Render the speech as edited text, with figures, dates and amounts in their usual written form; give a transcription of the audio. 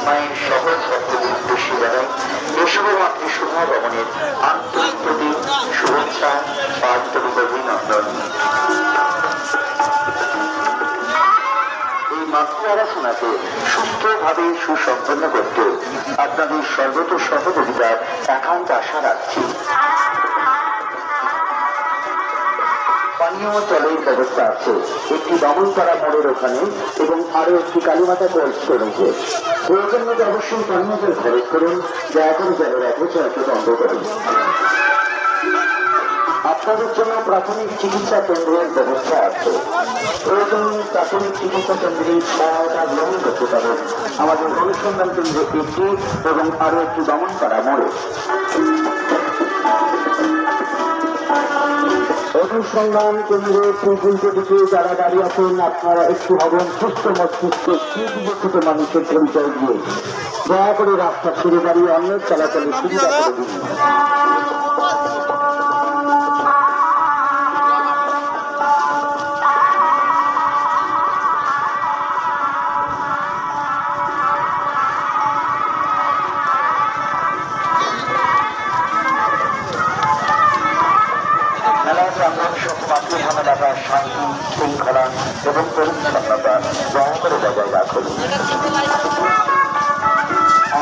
মায়ের সহজ ভক্তদের উদ্দেশ্যে জানাই যশোমাতৃ শোভা ভবনের আন্তরিক প্রতি শুভেচ্ছা ও আন্তরিক অভিনন্দন। এই মাতৃ আরাধনাকে সুস্থভাবে সুসম্পন্ন করতে আপনাদের সর্বত সহযোগিতার একান্ত আশা রাখছি। পানীয় জলের ব্যবস্থা আছে একটি বামুনপাড়া মোড়ের ওখানে এবং আরো একটি কালীমাতা কোল্ড স্টোরেজে। প্রয়োজন মতো অবশ্যই পানীয় জল খরচ করুন, দয়া করে জলের অপচয়কে বন্ধ করুন। আপনাদের জন্য প্রাথমিক চিকিৎসা কেন্দ্রের ব্যবস্থা আছে। প্রয়োজনে প্রাথমিক চিকিৎসা কেন্দ্রের সহায়তা গ্রহণ করতে পারেন আমাদের অনুসন্ধান কেন্দ্র একটি এবং আরো একটি বামুনপাড়া মোড়ে। অনুসন্ধান কেন্দ্রের উল্টো দিকে যারা দাঁড়িয়ে আছেন আপনারা একটু হবেন সুস্থ মস্তিষ্ক সুবিকশিত মানুষের পরিচয় দিয়ে দয়া করে রাস্তা ছেড়ে দাঁড়িয়ে অন্য চলাচলের সুবিধা করে দিন। শান্তি, শৃঙ্খলা এবং পরিচ্ছন্নতা দয়া করে বজায় রাখুন।